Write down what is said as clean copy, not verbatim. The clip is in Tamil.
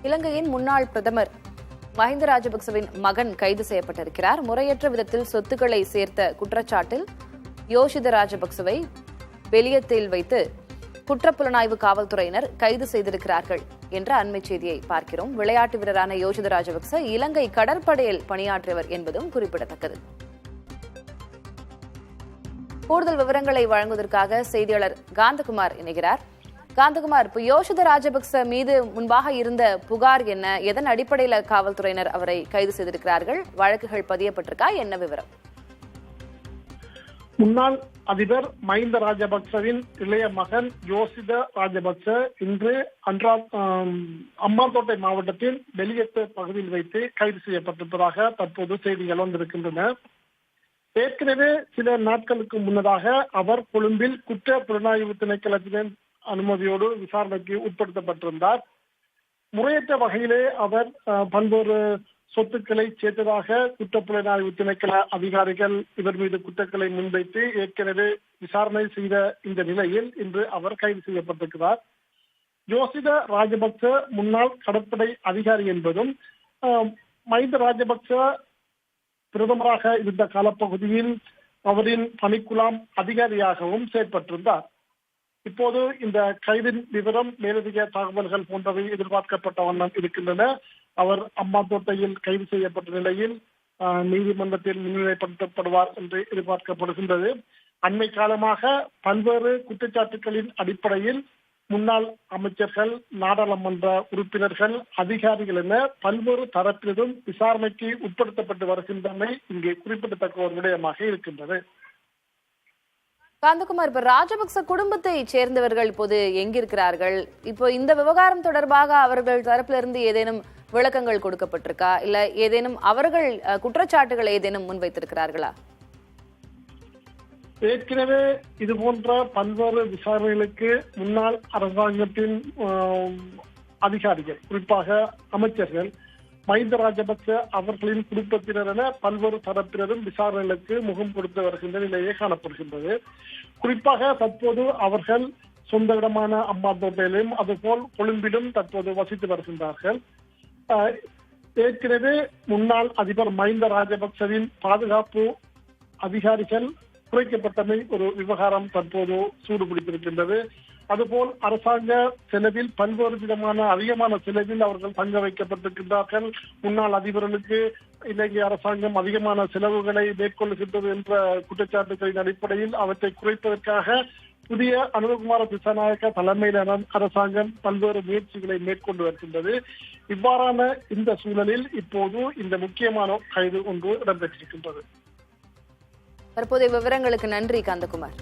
இலங்கையின் முன்னாள் பிரதமர் மஹிந்த ராஜபக்சவின் மகன் கைது செய்யப்பட்டிருக்கிறார். முறையற்ற விதத்தில் சொத்துக்களை சேர்த்த குற்றச்சாட்டில் யோஷித ராஜபக்சவை வெளியத்தில் வைத்து குற்றப்புலனாய்வு காவல்துறையினர் கைது செய்திருக்கிறார்கள் என்ற அண்மை செய்தியை பார்க்கிறோம். விளையாட்டு வீரரான யோஷித ராஜபக்ச இலங்கை கடற்படையில் பணியாற்றியவர் என்பதும் குறிப்பிடத்தக்கது. கூடுதல் விவரங்களை வழங்குவதற்காக செய்தியாளர் காந்தகுமார் இணைகிறார். காந்தகுமார், இப்போ யோஷித ராஜபக்ச மீது முன்பாக இருந்த புகார் என்ன? எதன் அடிப்படையில் காவல்துறையினர் அவரை கைது செய்திருக்கிறார்கள்? வழக்குகள் பதியப்பட்டிருக்கா? என்ன விவரம்? முன்னாள் அதிபர் மஹிந்த ராஜபக்சவின் இளைய மகன் யோஷித ராஜபக்ச இன்று அம்பாந்தோட்டை மாவட்டத்தில் வெளியேற்ற பகுதியில் வைத்து கைது செய்யப்பட்டிருப்பதாக தற்போது செய்திகள் வந்திருக்கின்றன. ஏற்கனவே சில நாட்களுக்கு முன்னதாக அவர் கொழும்பில் குற்ற புலனாய்வு திணைக்களத்தின் அனுமதியோடு விசாரணைக்கு உட்படுத்தப்பட்டிருந்தார். முறையற்ற வகையிலே அவர் பல்வேறு சொத்துக்களை சேர்த்ததாக குற்றப்புலனாய்வு திணைக்கள அதிகாரிகள் இவர் மீது குற்றங்களை முன்வைத்து ஏற்கனவே விசாரணை செய்த இந்த நிலையில் இன்று அவர் கைது செய்யப்பட்டிருக்கிறார். யோஷித ராஜபக்ச முன்னாள் கடற்படை அதிகாரி என்பதும் மஹிந்த ராஜபக்ச பிரதமராக இருந்த காலப்பகுதியில் அவரின் பணிக்குழாம் அதிகாரியாகவும் செயற்பட்டிருந்தார். இப்போது இந்த கைதின் விவரம், மேலதிக தகவல்கள் போன்றவை எதிர்பார்க்கப்பட்ட வண்ணம் இருக்கின்றன. அவர் அம்பாந்தோட்டையில் கைது செய்யப்பட்ட நிலையில் நீதிமன்றத்தில் முன்னிலைப்படுத்தப்படுவார் என்று எதிர்பார்க்கப்படுகின்றது. அண்மை காலமாக பல்வேறு குற்றச்சாட்டுகளின் அடிப்படையில் முன்னாள் அமைச்சர்கள், நாடாளுமன்ற உறுப்பினர்கள், அதிகாரிகள் என பல்வேறு தரப்பினரும் விசாரணைக்கு உட்படுத்தப்பட்டு வருகின்றமை இங்கே குறிப்பிடத்தக்க ஒரு விடயமாக இருக்கின்றது. காந்தகுமார், இப்ப ராஜபக்ச குடும்பத்தை சேர்ந்தவர்கள் இப்போது எங்கிருக்கிறார்கள்? இப்போ இந்த விவகாரம் தொடர்பாக அவர்கள் தரப்பிலிருந்து ஏதேனும் விளக்கங்கள் கொடுக்கப்பட்டிருக்கா? இல்ல ஏதேனும் அவர்கள் குற்றச்சாட்டுகளை ஏதேனும் முன்வைத்திருக்கிறார்களா? ஏற்கனவே இது போன்ற பல்வேறு விசாரணைகளுக்கு முன்னாள் அரசாங்கத்தின் அதிகாரிகள், குறிப்பாக அமைச்சர்கள், மஹிந்த ராஜபக்ச அவர்களின் குடும்பத்தினர் என பல்வேறு தரப்பினரும் விசாரணைகளுக்கு முகம் கொடுத்து வருகின்ற நிலையே காணப்படுகின்றது. குறிப்பாக தற்போது அவர்கள் சொந்த இடமான அம்பாந்தோட்டையிலும் அதுபோல் கொழும்பிலும் தற்போது வசித்து வருகின்றார்கள். ஏற்கனவே முன்னாள் அதிபர் மஹிந்த ராஜபக்சவின் பாதுகாப்பு அதிகாரிகள் குறைக்கப்பட்டமை ஒரு விவகாரம் தற்போது சூடுபிடித்திருக்கின்றது. அதுபோல் அரசாங்க செலவில் பல்வேறு விதமான அதிகமான செலவில் அவர்கள் தங்க வைக்கப்பட்டிருக்கின்றார்கள். முன்னாள் அதிபர்களுக்கு இலங்கை அரசாங்கம் அதிகமான செலவுகளை மேற்கொள்ளுகின்றது என்ற குற்றச்சாட்டுகளின் அடிப்படையில் அவற்றை குறைப்பதற்காக புதிய அனுரகுமார திசாநாயக்க தலைமையிலான அரசாங்கம் பல்வேறு முயற்சிகளை மேற்கொண்டு வருகின்றது. இவ்வாறான இந்த சூழலில் இப்போது இந்த முக்கியமான கைது ஒன்று இடம்பெற்றிருக்கின்றது. தற்போதைய விவரங்களுக்கு நன்றி காந்தகுமார்.